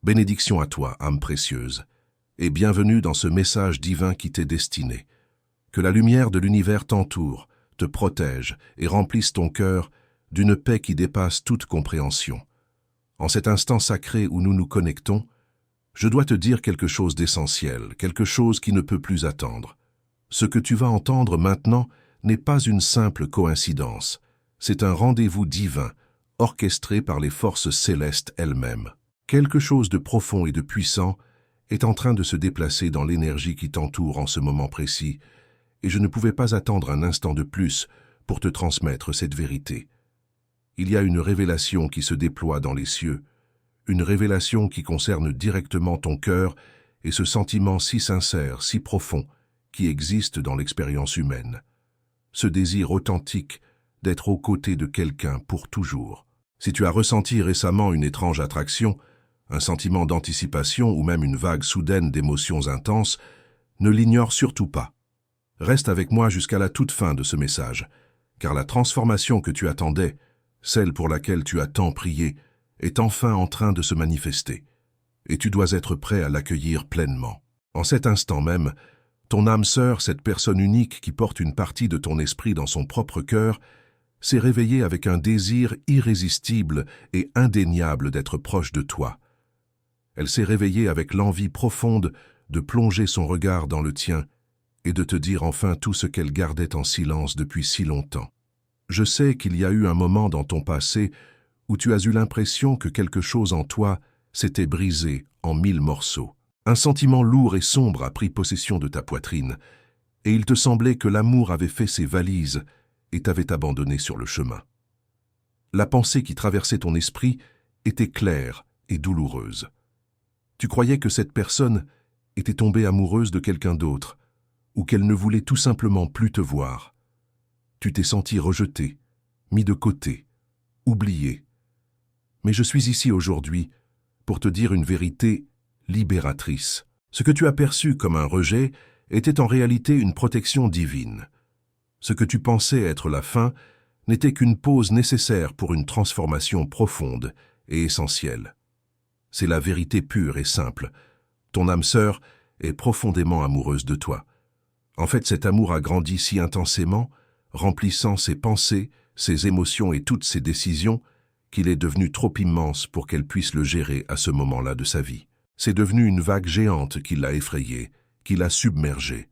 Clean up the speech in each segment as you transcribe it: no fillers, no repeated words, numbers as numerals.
Bénédiction à toi, âme précieuse, et bienvenue dans ce message divin qui t'est destiné. Que la lumière de l'univers t'entoure, te protège et remplisse ton cœur d'une paix qui dépasse toute compréhension. En cet instant sacré où nous nous connectons, je dois te dire quelque chose d'essentiel, quelque chose qui ne peut plus attendre. Ce que tu vas entendre maintenant n'est pas une simple coïncidence, c'est un rendez-vous divin, orchestré par les forces célestes elles-mêmes. Quelque chose de profond et de puissant est en train de se déplacer dans l'énergie qui t'entoure en ce moment précis, et je ne pouvais pas attendre un instant de plus pour te transmettre cette vérité. Il y a une révélation qui se déploie dans les cieux, une révélation qui concerne directement ton cœur et ce sentiment si sincère, si profond, qui existe dans l'expérience humaine. Ce désir authentique d'être aux côtés de quelqu'un pour toujours. Si tu as ressenti récemment une étrange attraction, un sentiment d'anticipation ou même une vague soudaine d'émotions intenses, ne l'ignore surtout pas. Reste avec moi jusqu'à la toute fin de ce message, car la transformation que tu attendais, celle pour laquelle tu as tant prié, est enfin en train de se manifester, et tu dois être prêt à l'accueillir pleinement. En cet instant même, ton âme sœur, cette personne unique qui porte une partie de ton esprit dans son propre cœur, s'est réveillée avec un désir irrésistible et indéniable d'être proche de toi. Elle s'est réveillée avec l'envie profonde de plonger son regard dans le tien et de te dire enfin tout ce qu'elle gardait en silence depuis si longtemps. Je sais qu'il y a eu un moment dans ton passé où tu as eu l'impression que quelque chose en toi s'était brisé en 1000 morceaux. Un sentiment lourd et sombre a pris possession de ta poitrine, et il te semblait que l'amour avait fait ses valises et t'avait abandonné sur le chemin. La pensée qui traversait ton esprit était claire et douloureuse. Tu croyais que cette personne était tombée amoureuse de quelqu'un d'autre, ou qu'elle ne voulait tout simplement plus te voir. Tu t'es senti rejeté, mis de côté, oublié. Mais je suis ici aujourd'hui pour te dire une vérité libératrice. Ce que tu as perçu comme un rejet était en réalité une protection divine. Ce que tu pensais être la fin n'était qu'une pause nécessaire pour une transformation profonde et essentielle. C'est la vérité pure et simple. Ton âme sœur est profondément amoureuse de toi. En fait, cet amour a grandi si intensément, remplissant ses pensées, ses émotions et toutes ses décisions, qu'il est devenu trop immense pour qu'elle puisse le gérer à ce moment-là de sa vie. C'est devenu une vague géante qui l'a effrayé, qui l'a submergé.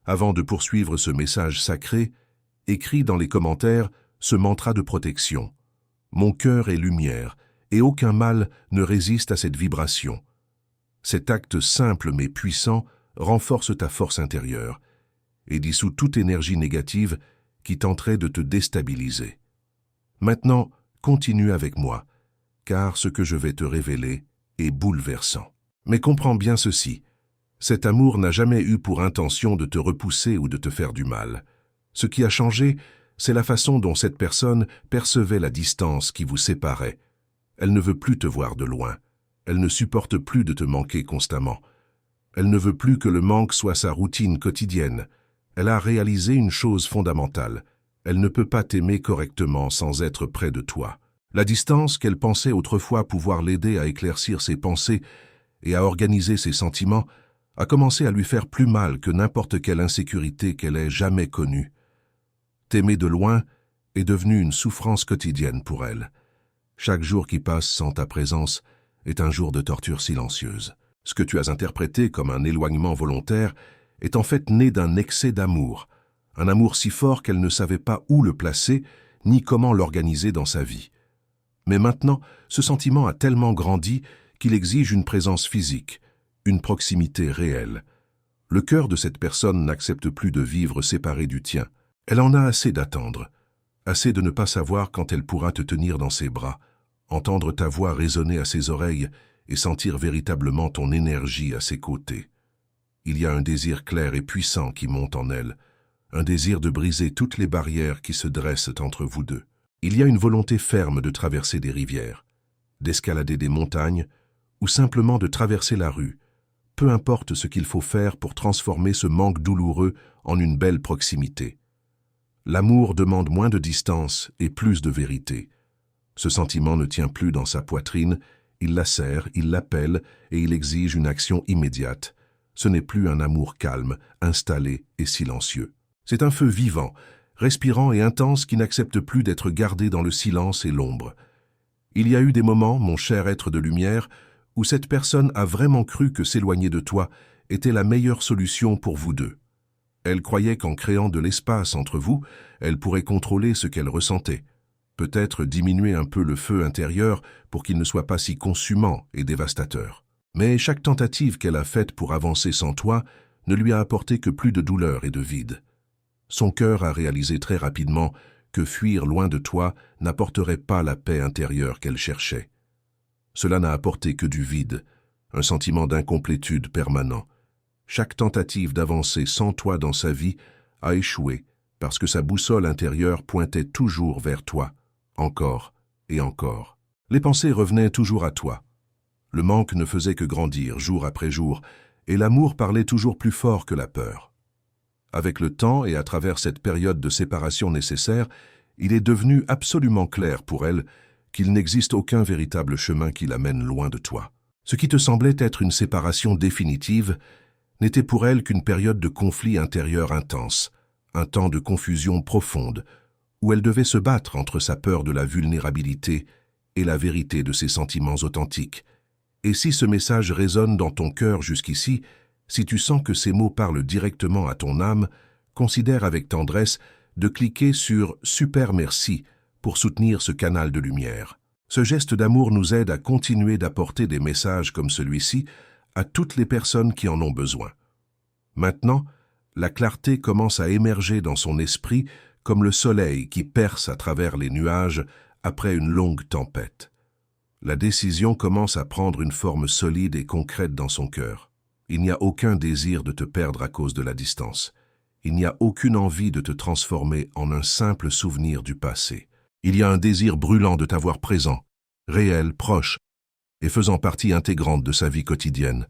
Avant de poursuivre ce message sacré, écris dans les commentaires ce mantra de protection. Mon cœur est lumière, et aucun mal ne résiste à cette vibration. Cet acte simple mais puissant renforce ta force intérieure et dissout toute énergie négative qui tenterait de te déstabiliser. Maintenant, continue avec moi, car ce que je vais te révéler est bouleversant. Mais comprends bien ceci, cet amour n'a jamais eu pour intention de te repousser ou de te faire du mal. Ce qui a changé, c'est la façon dont cette personne percevait la distance qui vous séparait. Elle ne veut plus te voir de loin. Elle ne supporte plus de te manquer constamment. Elle ne veut plus que le manque soit sa routine quotidienne. Elle a réalisé une chose fondamentale. Elle ne peut pas t'aimer correctement sans être près de toi. La distance qu'elle pensait autrefois pouvoir l'aider à éclaircir ses pensées et à organiser ses sentiments a commencé à lui faire plus mal que n'importe quelle insécurité qu'elle ait jamais connue. T'aimer de loin est devenu une souffrance quotidienne pour elle. Chaque jour qui passe sans ta présence est un jour de torture silencieuse. Ce que tu as interprété comme un éloignement volontaire est en fait né d'un excès d'amour, un amour si fort qu'elle ne savait pas où le placer ni comment l'organiser dans sa vie. Mais maintenant, ce sentiment a tellement grandi qu'il exige une présence physique, une proximité réelle. Le cœur de cette personne n'accepte plus de vivre séparé du tien. Elle en a assez d'attendre, assez de ne pas savoir quand elle pourra te tenir dans ses bras, entendre ta voix résonner à ses oreilles et sentir véritablement ton énergie à ses côtés. Il y a un désir clair et puissant qui monte en elle, un désir de briser toutes les barrières qui se dressent entre vous deux. Il y a une volonté ferme de traverser des rivières, d'escalader des montagnes ou simplement de traverser la rue, peu importe ce qu'il faut faire pour transformer ce manque douloureux en une belle proximité. L'amour demande moins de distance et plus de vérité. Ce sentiment ne tient plus dans sa poitrine, Il la serre, il l'appelle et il exige une action immédiate. Ce n'est plus un amour calme, installé et silencieux. C'est un feu vivant, respirant et intense qui n'accepte plus d'être gardé dans le silence et l'ombre. Il y a eu des moments, mon cher être de lumière, où cette personne a vraiment cru que s'éloigner de toi était la meilleure solution pour vous deux. Elle croyait qu'en créant de l'espace entre vous, elle pourrait contrôler ce qu'elle ressentait. Peut-être diminuer un peu le feu intérieur pour qu'il ne soit pas si consumant et dévastateur. Mais chaque tentative qu'elle a faite pour avancer sans toi ne lui a apporté que plus de douleur et de vide. Son cœur a réalisé très rapidement que fuir loin de toi n'apporterait pas la paix intérieure qu'elle cherchait. Cela n'a apporté que du vide, un sentiment d'incomplétude permanent. Chaque tentative d'avancer sans toi dans sa vie a échoué parce que sa boussole intérieure pointait toujours vers toi, encore et encore. Les pensées revenaient toujours à toi. Le manque ne faisait que grandir jour après jour, et l'amour parlait toujours plus fort que la peur. Avec le temps et à travers cette période de séparation nécessaire, il est devenu absolument clair pour elle qu'il n'existe aucun véritable chemin qui l'amène loin de toi. Ce qui te semblait être une séparation définitive n'était pour elle qu'une période de conflit intérieur intense, un temps de confusion profonde, où elle devait se battre entre sa peur de la vulnérabilité et la vérité de ses sentiments authentiques. Et si ce message résonne dans ton cœur jusqu'ici, si tu sens que ces mots parlent directement à ton âme, considère avec tendresse de cliquer sur « Super merci » pour soutenir ce canal de lumière. Ce geste d'amour nous aide à continuer d'apporter des messages comme celui-ci à toutes les personnes qui en ont besoin. Maintenant, la clarté commence à émerger dans son esprit comme le soleil qui perce à travers les nuages après une longue tempête. La décision commence à prendre une forme solide et concrète dans son cœur. Il n'y a aucun désir de te perdre à cause de la distance. Il n'y a aucune envie de te transformer en un simple souvenir du passé. Il y a un désir brûlant de t'avoir présent, réel, proche, et faisant partie intégrante de sa vie quotidienne.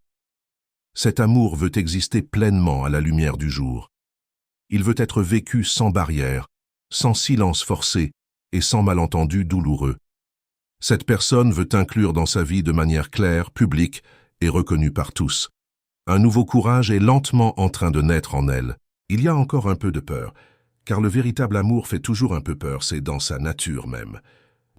Cet amour veut exister pleinement à la lumière du jour. Il veut être vécu sans barrière, sans silence forcé et sans malentendu douloureux. Cette personne veut t'inclure dans sa vie de manière claire, publique et reconnue par tous. Un nouveau courage est lentement en train de naître en elle. Il y a encore un peu de peur, car le véritable amour fait toujours un peu peur, c'est dans sa nature même.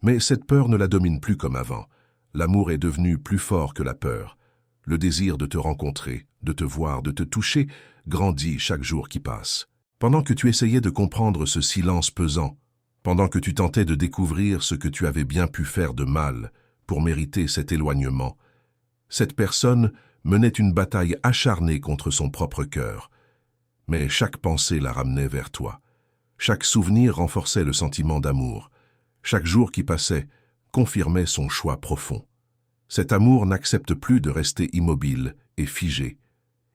Mais cette peur ne la domine plus comme avant. L'amour est devenu plus fort que la peur. Le désir de te rencontrer, de te voir, de te toucher, grandit chaque jour qui passe. Pendant que tu essayais de comprendre ce silence pesant, pendant que tu tentais de découvrir ce que tu avais bien pu faire de mal pour mériter cet éloignement, cette personne menait une bataille acharnée contre son propre cœur. Mais chaque pensée la ramenait vers toi. Chaque souvenir renforçait le sentiment d'amour. Chaque jour qui passait confirmait son choix profond. Cet amour n'accepte plus de rester immobile et figé.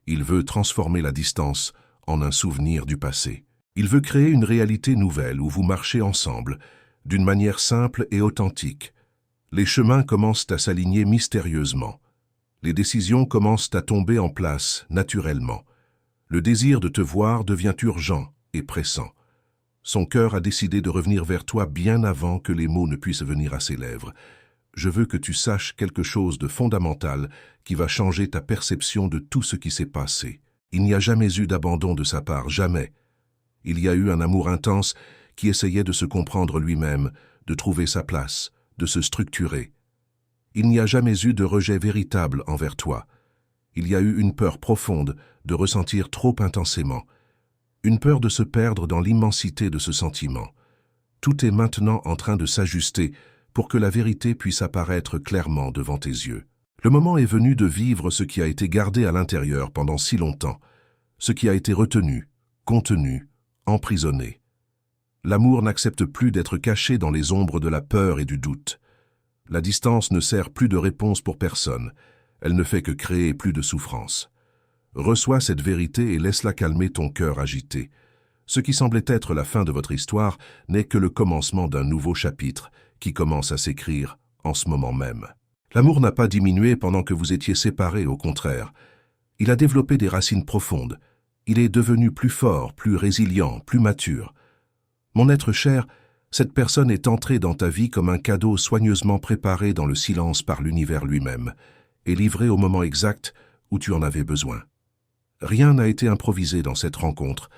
Il veut transformer la distance en un souvenir du passé. Il veut créer une réalité nouvelle où vous marchez ensemble, d'une manière simple et authentique. Les chemins commencent à s'aligner mystérieusement. Les décisions commencent à tomber en place naturellement. Le désir de te voir devient urgent et pressant. Son cœur a décidé de revenir vers toi bien avant que les mots ne puissent venir à ses lèvres. Je veux que tu saches quelque chose de fondamental qui va changer ta perception de tout ce qui s'est passé. Il n'y a jamais eu d'abandon de sa part, jamais. Il y a eu un amour intense qui essayait de se comprendre lui-même, de trouver sa place, de se structurer. Il n'y a jamais eu de rejet véritable envers toi. Il y a eu une peur profonde de ressentir trop intensément, une peur de se perdre dans l'immensité de ce sentiment. Tout est maintenant en train de s'ajuster pour que la vérité puisse apparaître clairement devant tes yeux. Le moment est venu de vivre ce qui a été gardé à l'intérieur pendant si longtemps, ce qui a été retenu, contenu, emprisonné. L'amour n'accepte plus d'être caché dans les ombres de la peur et du doute. La distance ne sert plus de réponse pour personne. Elle ne fait que créer plus de souffrance. Reçois cette vérité et laisse-la calmer ton cœur agité. Ce qui semblait être la fin de votre histoire n'est que le commencement d'un nouveau chapitre qui commence à s'écrire en ce moment même. L'amour n'a pas diminué pendant que vous étiez séparés, au contraire. Il a développé des racines profondes. Il est devenu plus fort, plus résilient, plus mature. Mon être cher, Cette personne est entrée dans ta vie comme un cadeau soigneusement préparé dans le silence par l'univers lui-même et livré au moment exact où tu en avais besoin. Rien n'a été improvisé dans cette rencontre,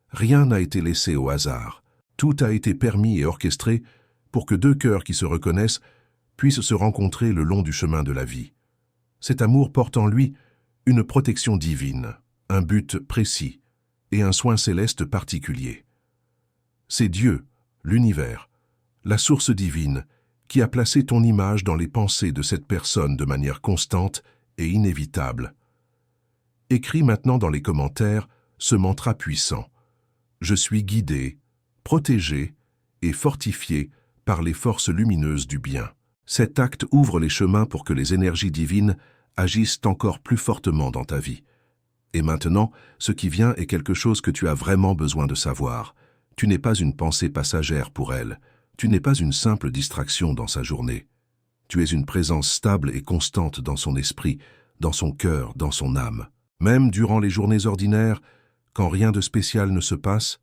rien n'a été laissé au hasard. Tout a été permis et orchestré pour que deux cœurs qui se reconnaissent puissent se rencontrer le long du chemin de la vie. Cet amour porte en lui une protection divine, un but précis et un soin céleste particulier. C'est Dieu, l'univers, la source divine, qui a placé ton image dans les pensées de cette personne de manière constante et inévitable. Écris maintenant dans les commentaires ce mantra puissant. Je suis guidé, protégé et fortifié par les forces lumineuses du bien. Cet acte ouvre les chemins pour que les énergies divines agissent encore plus fortement dans ta vie. Et maintenant, ce qui vient est quelque chose que tu as vraiment besoin de savoir. Tu n'es pas une pensée passagère pour elle. Tu n'es pas une simple distraction dans sa journée. Tu es une présence stable et constante dans son esprit, dans son cœur, dans son âme. Même durant les journées ordinaires, quand rien de spécial ne se passe,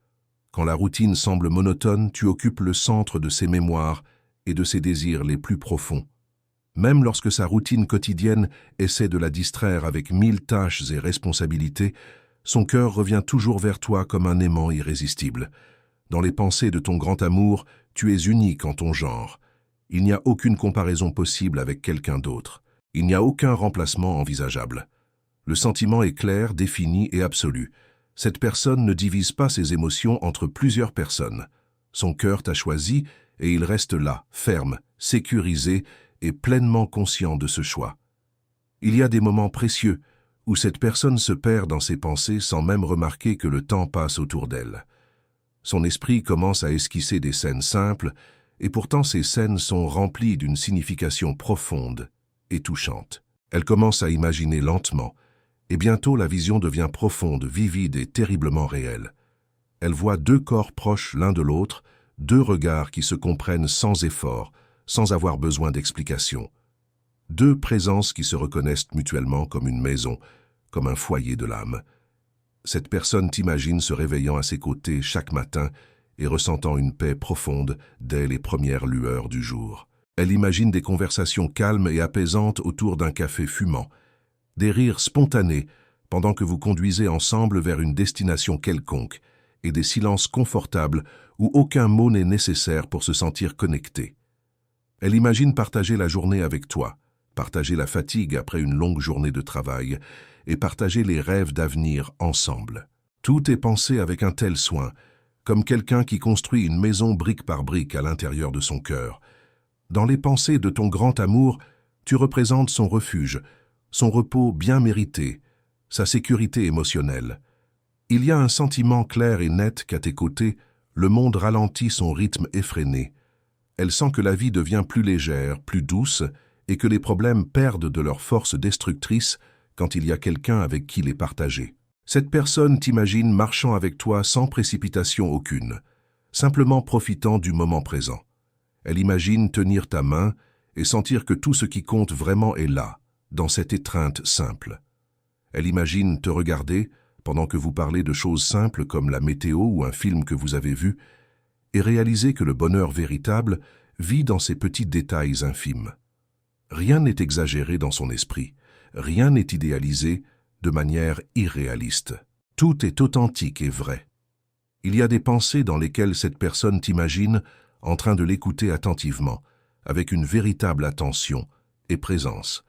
quand la routine semble monotone, tu occupes le centre de ses mémoires et de ses désirs les plus profonds. Même lorsque sa routine quotidienne essaie de la distraire avec 1000 tâches et responsabilités, son cœur revient toujours vers toi comme un aimant irrésistible. Dans les pensées de ton grand amour, tu es unique en ton genre. Il n'y a aucune comparaison possible avec quelqu'un d'autre. Il n'y a aucun remplacement envisageable. Le sentiment est clair, défini et absolu. Cette personne ne divise pas ses émotions entre plusieurs personnes. Son cœur t'a choisi et il reste là, ferme, sécurisé et pleinement conscient de ce choix. Il y a des moments précieux où cette personne se perd dans ses pensées sans même remarquer que le temps passe autour d'elle. Son esprit commence à esquisser des scènes simples, et pourtant ces scènes sont remplies d'une signification profonde et touchante. Elle commence à imaginer lentement, et bientôt la vision devient profonde, vivide et terriblement réelle. Elle voit deux corps proches l'un de l'autre, deux regards qui se comprennent sans effort, sans avoir besoin d'explication. Deux présences qui se reconnaissent mutuellement comme une maison, comme un foyer de l'âme. Cette personne t'imagine se réveillant à ses côtés chaque matin et ressentant une paix profonde dès les premières lueurs du jour. Elle imagine des conversations calmes et apaisantes autour d'un café fumant, des rires spontanés pendant que vous conduisez ensemble vers une destination quelconque, et des silences confortables où aucun mot n'est nécessaire pour se sentir connecté. Elle imagine partager la journée avec toi, partager la fatigue après une longue journée de travail et partager les rêves d'avenir ensemble. Tout est pensé avec un tel soin, comme quelqu'un qui construit une maison brique par brique à l'intérieur de son cœur. Dans les pensées de ton grand amour, tu représentes son refuge, son repos bien mérité, sa sécurité émotionnelle. Il y a un sentiment clair et net qu'à tes côtés, le monde ralentit son rythme effréné. Elle sent que la vie devient plus légère, plus douce, et que les problèmes perdent de leur force destructrice quand il y a quelqu'un avec qui les partager. Cette personne t'imagine marchant avec toi sans précipitation aucune, simplement profitant du moment présent. Elle imagine tenir ta main et sentir que tout ce qui compte vraiment est là, dans cette étreinte simple. Elle imagine te regarder pendant que vous parlez de choses simples comme la météo ou un film que vous avez vu, et réaliser que le bonheur véritable vit dans ces petits détails infimes. Rien n'est exagéré dans son esprit, rien n'est idéalisé de manière irréaliste. Tout est authentique et vrai. Il y a des pensées dans lesquelles cette personne t'imagine en train de l'écouter attentivement, avec une véritable attention et présence.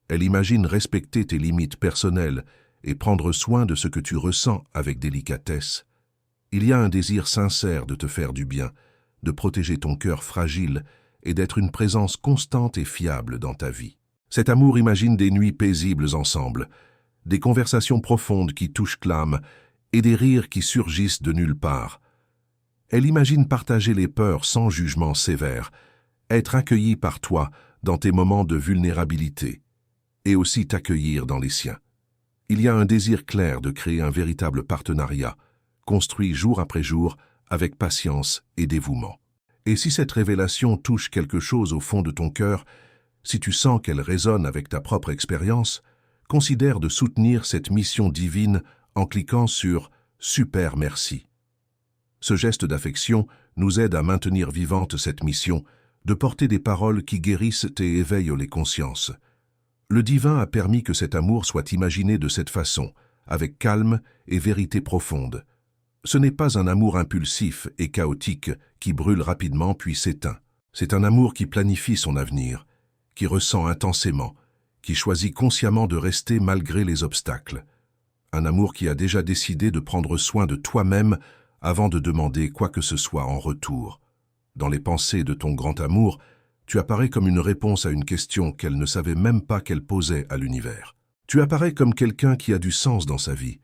Elle imagine respecter tes limites personnelles et prendre soin de ce que tu ressens avec délicatesse. Il y a un désir sincère de te faire du bien, de protéger ton cœur fragile et d'être une présence constante et fiable dans ta vie. Cet amour imagine des nuits paisibles ensemble, des conversations profondes qui touchent l'âme et des rires qui surgissent de nulle part. Elle imagine partager les peurs sans jugement sévère, être accueillie par toi dans tes moments de vulnérabilité et aussi t'accueillir dans les siens. Il y a un désir clair de créer un véritable partenariat, construit jour après jour avec patience et dévouement. Et si cette révélation touche quelque chose au fond de ton cœur, si tu sens qu'elle résonne avec ta propre expérience, considère de soutenir cette mission divine en cliquant sur « Super merci ». Ce geste d'affection nous aide à maintenir vivante cette mission de porter des paroles qui guérissent et éveillent les consciences. Le divin a permis que cet amour soit imaginé de cette façon, avec calme et vérité profonde. Ce n'est pas un amour impulsif et chaotique qui brûle rapidement puis s'éteint. C'est un amour qui planifie son avenir, qui ressent intensément, qui choisit consciemment de rester malgré les obstacles. Un amour qui a déjà décidé de prendre soin de toi-même avant de demander quoi que ce soit en retour. Dans les pensées de ton grand amour, tu apparais comme une réponse à une question qu'elle ne savait même pas qu'elle posait à l'univers. Tu apparais comme quelqu'un qui a du sens dans sa vie,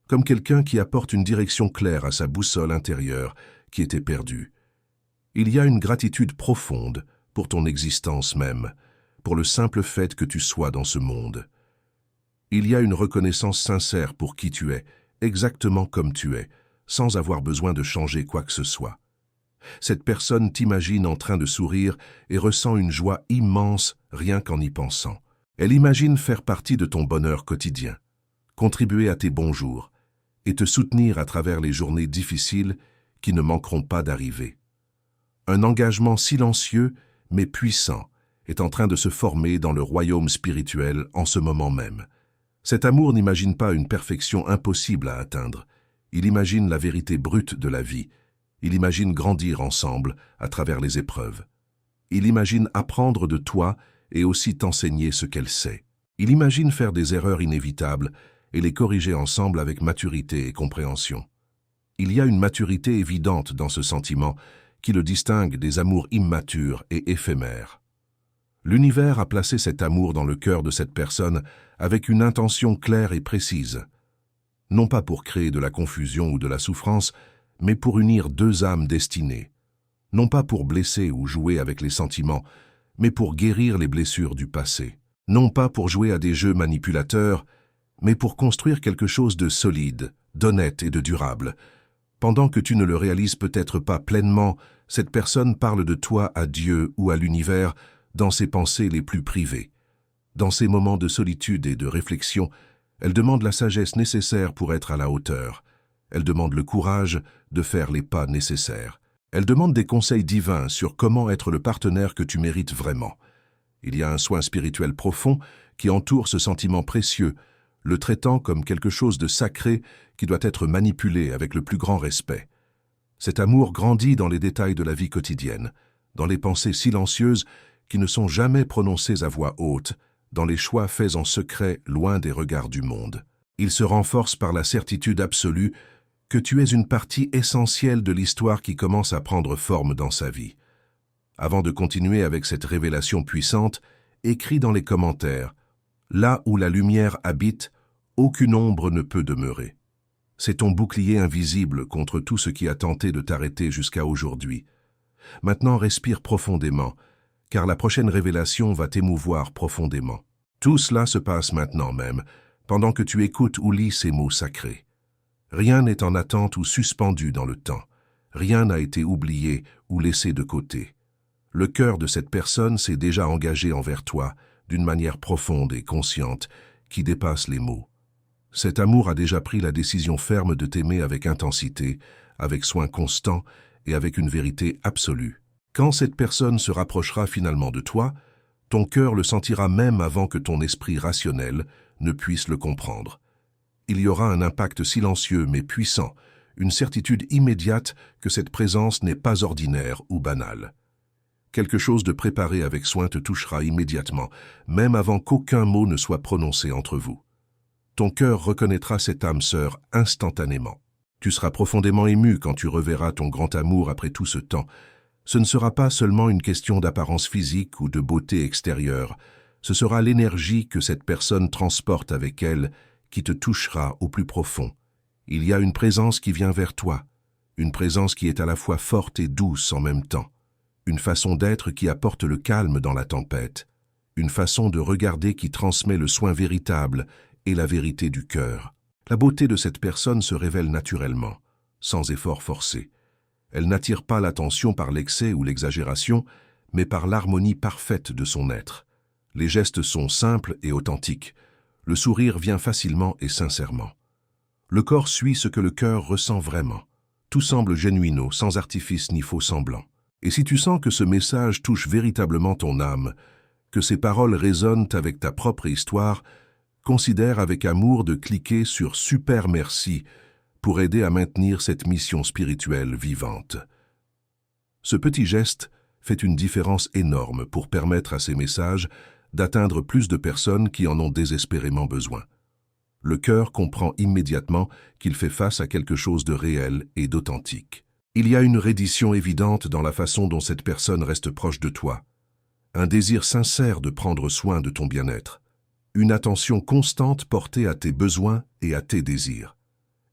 comme quelqu'un qui apporte une direction claire à sa boussole intérieure qui était perdue. Il y a une gratitude profonde pour ton existence même, pour le simple fait que tu sois dans ce monde. Il y a une reconnaissance sincère pour qui tu es, exactement comme tu es, sans avoir besoin de changer quoi que ce soit. Cette personne t'imagine en train de sourire et ressent une joie immense rien qu'en y pensant. Elle imagine faire partie de ton bonheur quotidien, contribuer à tes bons jours et te soutenir à travers les journées difficiles qui ne manqueront pas d'arriver. Un engagement silencieux mais puissant est en train de se former dans le royaume spirituel en ce moment même. Cet amour n'imagine pas une perfection impossible à atteindre. Il imagine la vérité brute de la vie. Il imagine grandir ensemble à travers les épreuves. Il imagine apprendre de toi et aussi t'enseigner ce qu'elle sait. Il imagine faire des erreurs inévitables et les corriger ensemble avec maturité et compréhension. Il y a une maturité évidente dans ce sentiment qui le distingue des amours immatures et éphémères. L'univers a placé cet amour dans le cœur de cette personne avec une intention claire et précise. Non pas pour créer de la confusion ou de la souffrance, mais pour unir deux âmes destinées. Non pas pour blesser ou jouer avec les sentiments, mais pour guérir les blessures du passé. Non pas pour jouer à des jeux manipulateurs, mais pour construire quelque chose de solide, d'honnête et de durable. Pendant que tu ne le réalises peut-être pas pleinement, cette personne parle de toi à Dieu ou à l'univers dans ses pensées les plus privées. Dans ses moments de solitude et de réflexion, elle demande la sagesse nécessaire pour être à la hauteur. Elle demande le courage de faire les pas nécessaires. Elle demande des conseils divins sur comment être le partenaire que tu mérites vraiment. Il y a un soin spirituel profond qui entoure ce sentiment précieux, le traitant comme quelque chose de sacré qui doit être manipulé avec le plus grand respect. Cet amour grandit dans les détails de la vie quotidienne, dans les pensées silencieuses qui ne sont jamais prononcées à voix haute, dans les choix faits en secret loin des regards du monde. Il se renforce par la certitude absolue que tu es une partie essentielle de l'histoire qui commence à prendre forme dans sa vie. Avant de continuer avec cette révélation puissante, écris dans les commentaires « Là où la lumière habite, aucune ombre ne peut demeurer ». C'est ton bouclier invisible contre tout ce qui a tenté de t'arrêter jusqu'à aujourd'hui. Maintenant respire profondément, car la prochaine révélation va t'émouvoir profondément. Tout cela se passe maintenant même, pendant que tu écoutes ou lis ces mots sacrés. Rien n'est en attente ou suspendu dans le temps. Rien n'a été oublié ou laissé de côté. Le cœur de cette personne s'est déjà engagé envers toi d'une manière profonde et consciente qui dépasse les mots. Cet amour a déjà pris la décision ferme de t'aimer avec intensité, avec soin constant et avec une vérité absolue. Quand cette personne se rapprochera finalement de toi, ton cœur le sentira même avant que ton esprit rationnel ne puisse le comprendre. Il y aura un impact silencieux mais puissant, une certitude immédiate que cette présence n'est pas ordinaire ou banale. Quelque chose de préparé avec soin te touchera immédiatement, même avant qu'aucun mot ne soit prononcé entre vous. Ton cœur reconnaîtra cette âme sœur instantanément. Tu seras profondément ému quand tu reverras ton grand amour après tout ce temps. Ce ne sera pas seulement une question d'apparence physique ou de beauté extérieure, ce sera l'énergie que cette personne transporte avec elle qui te touchera au plus profond. Il y a une présence qui vient vers toi, une présence qui est à la fois forte et douce en même temps, une façon d'être qui apporte le calme dans la tempête, une façon de regarder qui transmet le soin véritable et la vérité du cœur. La beauté de cette personne se révèle naturellement, sans effort forcé. Elle n'attire pas l'attention par l'excès ou l'exagération, mais par l'harmonie parfaite de son être. Les gestes sont simples et authentiques. Le sourire vient facilement et sincèrement. Le corps suit ce que le cœur ressent vraiment. Tout semble genuino, sans artifice ni faux semblant. Et si tu sens que ce message touche véritablement ton âme, que ces paroles résonnent avec ta propre histoire, considère avec amour de cliquer sur Super Merci pour aider à maintenir cette mission spirituelle vivante. Ce petit geste fait une différence énorme pour permettre à ces messages d'atteindre plus de personnes qui en ont désespérément besoin. Le cœur comprend immédiatement qu'il fait face à quelque chose de réel et d'authentique. Il y a une reddition évidente dans la façon dont cette personne reste proche de toi, un désir sincère de prendre soin de ton bien-être, une attention constante portée à tes besoins et à tes désirs.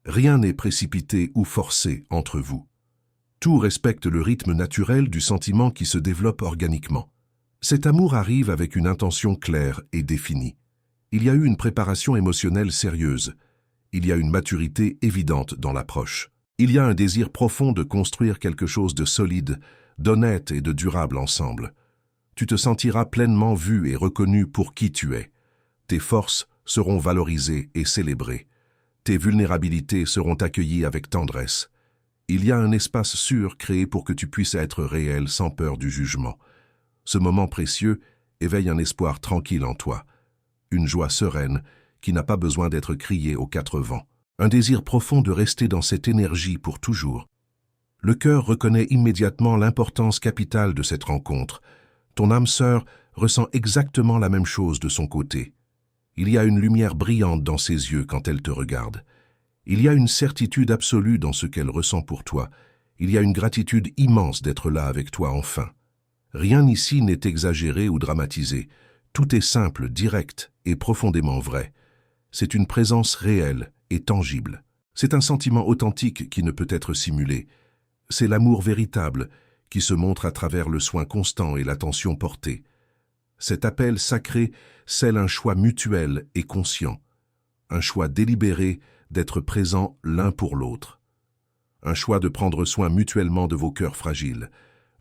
Rien n'est précipité ou forcé entre vous. Tout respecte le rythme naturel du sentiment qui se développe organiquement. Cet amour arrive avec une intention claire et définie. Il y a eu une préparation émotionnelle sérieuse. Il y a une maturité évidente dans l'approche. Il y a un désir profond de construire quelque chose de solide, d'honnête et de durable ensemble. Tu te sentiras pleinement vu et reconnu pour qui tu es. Tes forces seront valorisées et célébrées. Tes vulnérabilités seront accueillies avec tendresse. Il y a un espace sûr créé pour que tu puisses être réel sans peur du jugement. Ce moment précieux éveille un espoir tranquille en toi, une joie sereine qui n'a pas besoin d'être criée aux quatre vents, un désir profond de rester dans cette énergie pour toujours. Le cœur reconnaît immédiatement l'importance capitale de cette rencontre. Ton âme sœur ressent exactement la même chose de son côté. Il y a une lumière brillante dans ses yeux quand elle te regarde. Il y a une certitude absolue dans ce qu'elle ressent pour toi. Il y a une gratitude immense d'être là avec toi enfin. Rien ici n'est exagéré ou dramatisé. Tout est simple, direct et profondément vrai. C'est une présence réelle et tangible. C'est un sentiment authentique qui ne peut être simulé. C'est l'amour véritable qui se montre à travers le soin constant et l'attention portée. Cet appel sacré scelle un choix mutuel et conscient, un choix délibéré d'être présents l'un pour l'autre, un choix de prendre soin mutuellement de vos cœurs fragiles,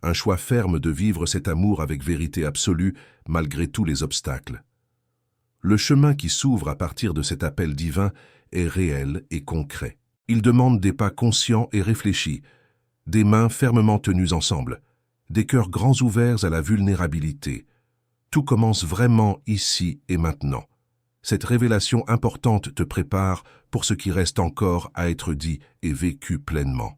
un choix ferme de vivre cet amour avec vérité absolue malgré tous les obstacles. Le chemin qui s'ouvre à partir de cet appel divin est réel et concret. Il demande des pas conscients et réfléchis, des mains fermement tenues ensemble, des cœurs grands ouverts à la vulnérabilité. Tout commence vraiment ici et maintenant. Cette révélation importante te prépare pour ce qui reste encore à être dit et vécu pleinement.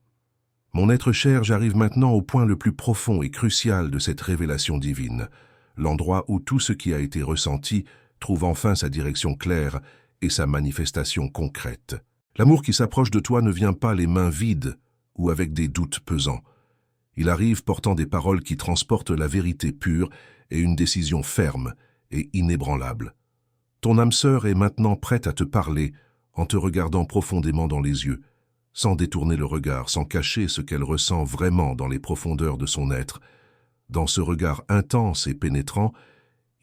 Mon être cher, j'arrive maintenant au point le plus profond et crucial de cette révélation divine, l'endroit où tout ce qui a été ressenti trouve enfin sa direction claire et sa manifestation concrète. L'amour qui s'approche de toi ne vient pas les mains vides ou avec des doutes pesants. Il arrive portant des paroles qui transportent la vérité pure et une décision ferme et inébranlable. Ton âme sœur est maintenant prête à te parler en te regardant profondément dans les yeux, sans détourner le regard, sans cacher ce qu'elle ressent vraiment dans les profondeurs de son être. Dans ce regard intense et pénétrant,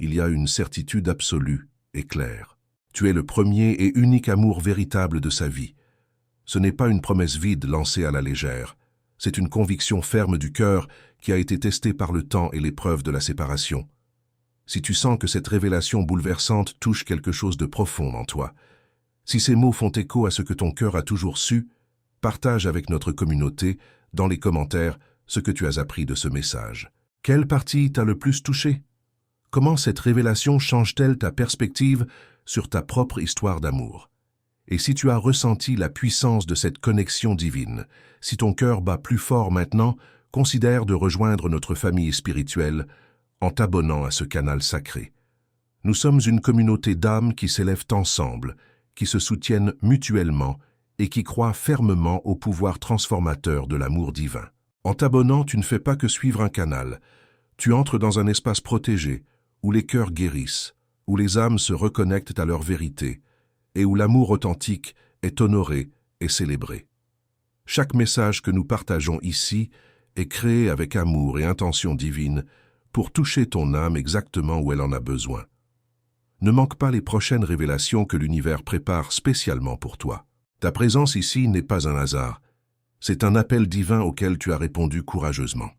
il y a une certitude absolue et claire. Tu es le premier et unique amour véritable de sa vie. Ce n'est pas une promesse vide lancée à la légère. C'est une conviction ferme du cœur qui a été testée par le temps et l'épreuve de la séparation. Si tu sens que cette révélation bouleversante touche quelque chose de profond en toi, si ces mots font écho à ce que ton cœur a toujours su, partage avec notre communauté, dans les commentaires, ce que tu as appris de ce message. Quelle partie t'a le plus touché? Comment cette révélation change-t-elle ta perspective sur ta propre histoire d'amour? Et si tu as ressenti la puissance de cette connexion divine, si ton cœur bat plus fort maintenant, considère de rejoindre notre famille spirituelle en t'abonnant à ce canal sacré. Nous sommes une communauté d'âmes qui s'élèvent ensemble, qui se soutiennent mutuellement et qui croient fermement au pouvoir transformateur de l'amour divin. En t'abonnant, tu ne fais pas que suivre un canal. Tu entres dans un espace protégé, où les cœurs guérissent, où les âmes se reconnectent à leur vérité, et où l'amour authentique est honoré et célébré. Chaque message que nous partageons ici est créé avec amour et intention divine pour toucher ton âme exactement où elle en a besoin. Ne manque pas les prochaines révélations que l'univers prépare spécialement pour toi. Ta présence ici n'est pas un hasard, c'est un appel divin auquel tu as répondu courageusement.